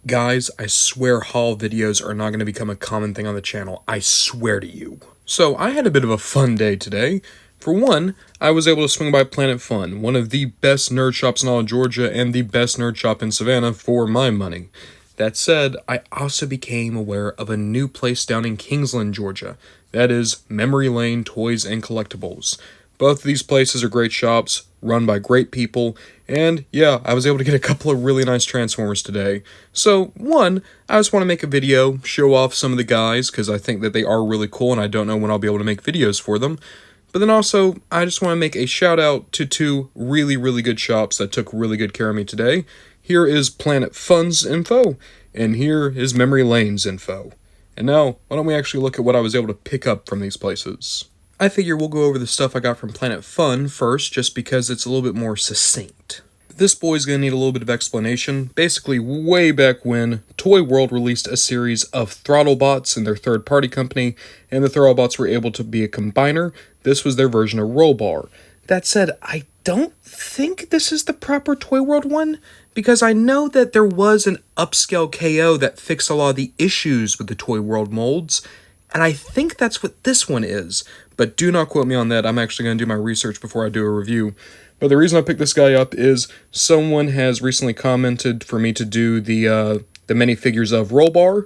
Guys, I swear haul videos are not going to become a common thing on the channel. I swear to you. So, I had a bit of a fun day today. For one, I was able to swing by Planet Fun, one of the best nerd shops in all of Georgia and the best nerd shop in Savannah for my money. That said, I also became aware of a new place down in Kingsland, Georgia. That is Memory Lane Toys and Collectibles. Both of these places are great shops, run by great people, and yeah, I was able to get a couple of really nice Transformers today. So, one, I just want to make a video, show off some of the guys, because I think that they are really cool, and I don't know when I'll be able to make videos for them. But then also, I just want to make a shout out to two really good shops that took really good care of me today. Here is Planet Fun's info, and here is Memory Lane's info. And now, why don't we actually look at what I was able to pick up from these places. I figure we'll go over the stuff I got from Planet Fun first, just because it's a little bit more succinct. This boy's gonna need a little bit of explanation. Basically, way back when, Toy World released a series of Throttlebots in their third-party company, and the Throttlebots were able to be a combiner. This was their version of Rollbar. That said, I don't think this is the proper Toy World one, because I know that there was an upscale KO that fixed a lot of the issues with the Toy World molds, and I think that's what this one is. But do not quote me on that. I'm actually going to do my research before I do a review. But the reason I picked this guy up is someone has recently commented for me to do the minifigures of Rollbar.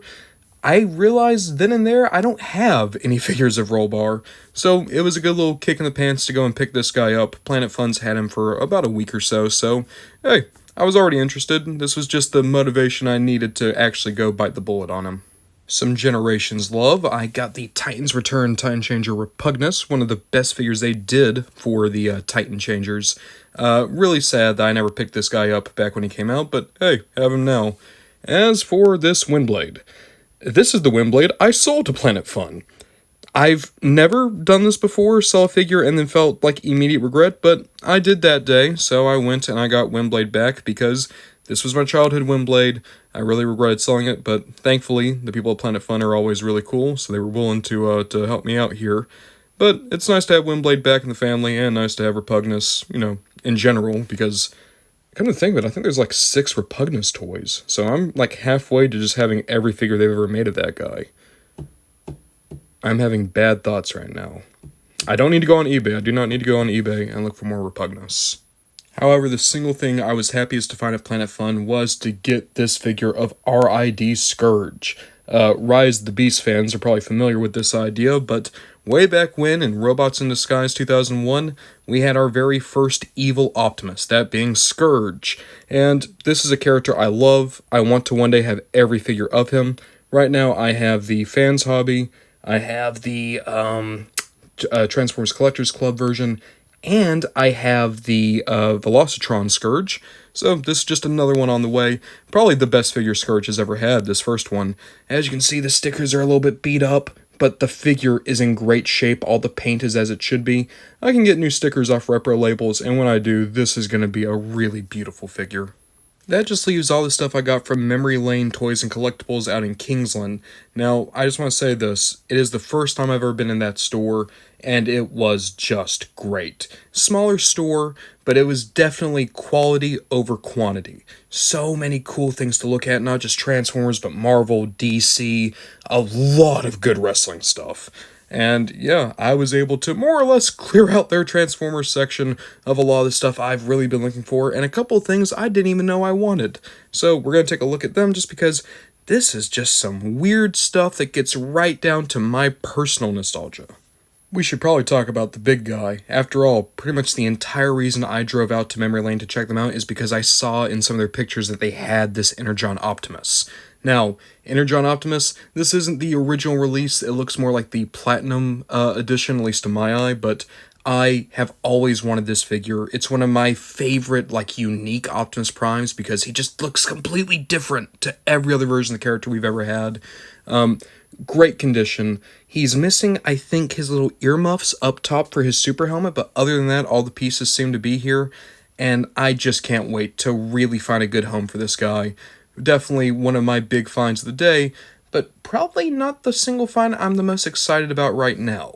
I realized then and there I don't have any figures of Rollbar, so it was a good little kick in the pants to go and pick this guy up. Planet Fun's had him for about a week or so hey, I was already interested. This was just the motivation I needed to actually go bite the bullet on him. Some Generations love. I got the Titans Return Titan Changer Repugnus, one of the best figures they did for the Titan Changers. Really sad that I never picked this guy up back when he came out, but hey, have him now. As for this Windblade, this is the Windblade I sold to Planet Fun. I've never done this before, sell a figure and then felt like immediate regret, but I did that day, so I went and I got Windblade back because this was my childhood Windblade. I really regretted selling it, but thankfully, the people at Planet Fun are always really cool, so they were willing to help me out here. But it's nice to have Windblade back in the family, and nice to have Repugnus, in general, because, come to think of it, I think there's like 6 Repugnus toys, so I'm like halfway to just having every figure they've ever made of that guy. I'm having bad thoughts right now. I don't need to go on eBay. I do not need to go on eBay and look for more Repugnus. However, the single thing I was happiest to find at Planet Fun was to get this figure of R.I.D. Scourge. Rise of the Beast fans are probably familiar with this idea, but way back when, in Robots in Disguise 2001, we had our very first evil Optimus, that being Scourge. And this is a character I love. I want to one day have every figure of him. Right now, I have the Fans Hobby, I have the Transformers Collectors Club version, and I have the Velocitron Scourge, so this is just another one on the way. Probably the best figure Scourge has ever had, this first one. As you can see, the stickers are a little bit beat up, but the figure is in great shape. All the paint is as it should be. I can get new stickers off repro labels, and when I do, this is going to be a really beautiful figure. That just leaves all the stuff I got from Memory Lane Toys and Collectibles out in Kingsland. Now, I just want to say this. It is the first time I've ever been in that store, and it was just great. Smaller store, but it was definitely quality over quantity. So many cool things to look at, not just Transformers, but Marvel, DC, a lot of good wrestling stuff. And yeah, I was able to more or less clear out their Transformers section of a lot of the stuff I've really been looking for, and a couple of things I didn't even know I wanted. So we're going to take a look at them just because this is just some weird stuff that gets right down to my personal nostalgia. We should probably talk about the big guy. After all, pretty much the entire reason I drove out to Memory Lane to check them out is because I saw in some of their pictures that they had this Energon Optimus. Now, Energon Optimus, this isn't the original release. It looks more like the Platinum edition, at least to my eye, but I have always wanted this figure. It's one of my favorite, unique Optimus Primes because he just looks completely different to every other version of the character we've ever had. Great condition. He's missing, I think, his little earmuffs up top for his super helmet, but other than that, all the pieces seem to be here, and I just can't wait to really find a good home for this guy. Definitely one of my big finds of the day, but probably not the single find I'm the most excited about right now.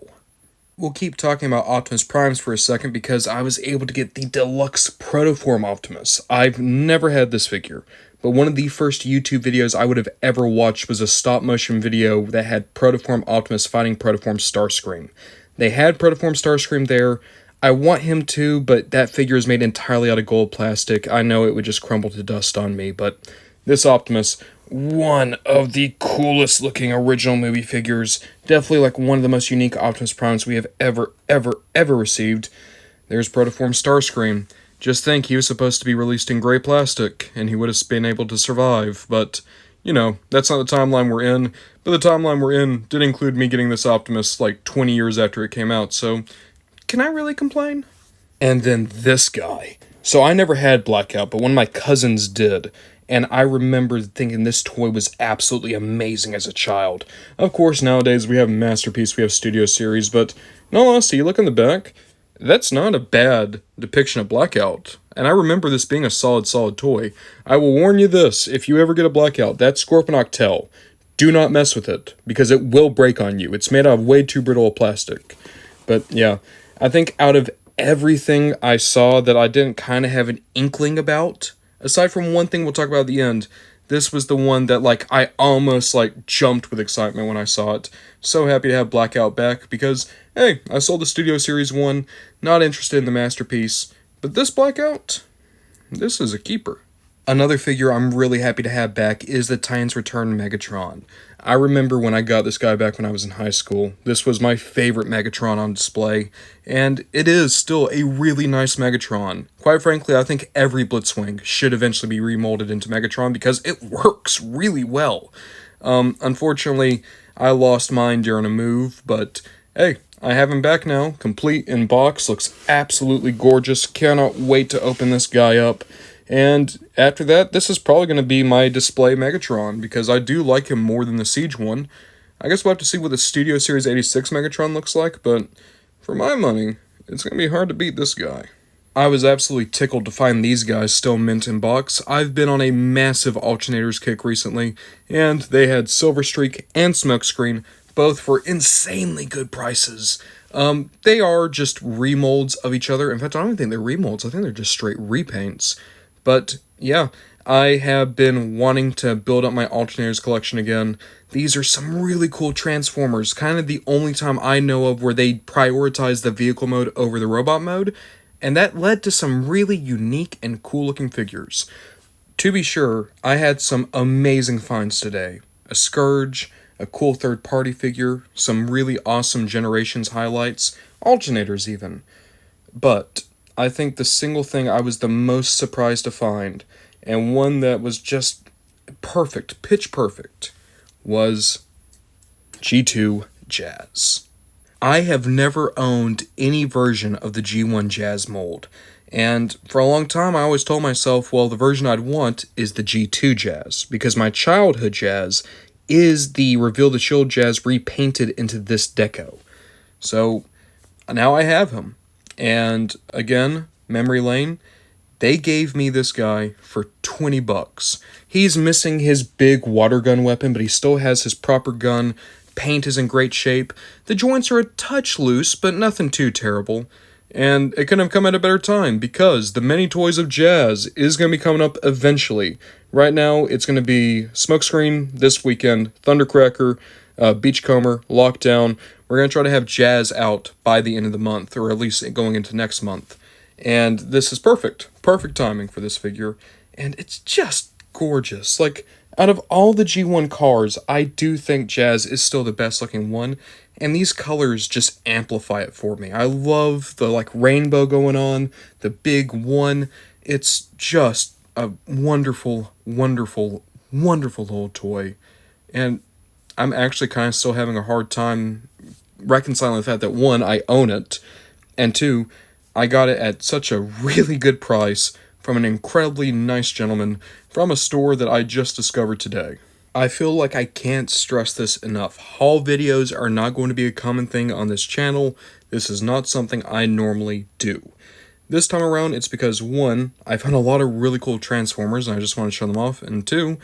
We'll keep talking about Optimus Primes for a second because I was able to get the deluxe Protoform Optimus. I've never had this figure, but one of the first YouTube videos I would have ever watched was a stop-motion video that had Protoform Optimus fighting Protoform Starscream. They had Protoform Starscream there. I want him to, but that figure is made entirely out of gold plastic. I know it would just crumble to dust on me, but this Optimus, one of the coolest looking original movie figures, definitely like one of the most unique Optimus Primes we have ever received. There's Protoform Starscream. Just think, he was supposed to be released in gray plastic, and he would have been able to survive, but, you know, that's not the timeline we're in. But the timeline we're in did include me getting this Optimus like 20 years after it came out, so can I really complain? And then this guy. So I never had Blackout, but one of my cousins did, and I remember thinking this toy was absolutely amazing as a child. Of course, nowadays we have Masterpiece, we have Studio Series, but in all honesty, you look in the back, that's not a bad depiction of Blackout. And I remember this being a solid toy. I will warn you this, if you ever get a Blackout, that Scorponok tail, do not mess with it, because it will break on you. It's made out of way too brittle plastic. But yeah, I think out of everything I saw that I didn't kind of have an inkling about, aside from one thing we'll talk about at the end, this was the one that, like, I almost, like, jumped with excitement when I saw it. So happy to have Blackout back, because, hey, I sold the Studio Series 1, not interested in the Masterpiece, but this Blackout, this is a keeper. Another figure I'm really happy to have back is the Titans Return Megatron. I remember when I got this guy back when I was in high school. This was my favorite Megatron on display, and it is still a really nice Megatron. Quite frankly, I think every Blitzwing should eventually be remolded into Megatron because it works really well. Unfortunately, I lost mine during a move, but hey, I have him back now, complete in box, looks absolutely gorgeous, cannot wait to open this guy up. And after that, this is probably going to be my display Megatron, because I do like him more than the Siege one. I guess we'll have to see what the Studio Series 86 Megatron looks like, but for my money, it's going to be hard to beat this guy. I was absolutely tickled to find these guys still mint in box. I've been on a massive alternators kick recently, and they had Silver Streak and Smokescreen, both for insanely good prices. They are just remolds of each other. In fact, I don't even think they're remolds. I think they're just straight repaints. But, yeah, I have been wanting to build up my alternators collection again. These are some really cool Transformers, kind of the only time I know of where they prioritize the vehicle mode over the robot mode, and that led to some really unique and cool-looking figures. To be sure, I had some amazing finds today. A Scourge, a cool third-party figure, some really awesome Generations highlights, alternators even. But I think the single thing I was the most surprised to find, and one that was just perfect, pitch perfect, was G2 Jazz. I have never owned any version of the G1 Jazz mold, and for a long time I always told myself, well, the version I'd want is the G2 Jazz, because my childhood Jazz is the Reveal the Shield Jazz repainted into this deco. So now I have him. And again, memory lane, they gave me this guy for $20. He's missing his big water gun weapon, but he still has his proper gun. Paint is in great shape. The joints are a touch loose, but nothing too terrible. And it couldn't have come at a better time, because the Many Toys of Jazz is going to be coming up eventually. Right now, it's going to be Smokescreen this weekend, Thundercracker, Beachcomber, Lockdown. We're going to try to have Jazz out by the end of the month, or at least going into next month. And this is perfect. Perfect timing for this figure. And it's just gorgeous. Like, out of all the G1 cars, I do think Jazz is still the best looking one. And these colors just amplify it for me. I love the, like, rainbow going on, the big one. It's just a wonderful, wonderful, wonderful little toy. And I'm actually kind of still having a hard time reconciling the fact that, one, I own it, and two, I got it at such a really good price from an incredibly nice gentleman from a store that I just discovered today. I feel like I can't stress this enough. Haul videos are not going to be a common thing on this channel. This is not something I normally do. This time around, it's because, one, I found a lot of really cool Transformers and I just want to show them off, and two,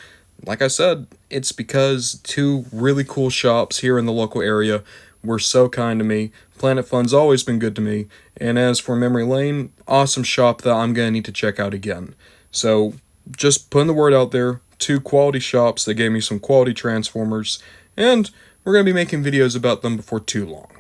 like I said, it's because two really cool shops here in the local area were so kind to me. Planet Fun's always been good to me. And as for Memory Lane, awesome shop that I'm going to need to check out again. So, just putting the word out there. 2 quality shops that gave me some quality Transformers, and we're going to be making videos about them before too long.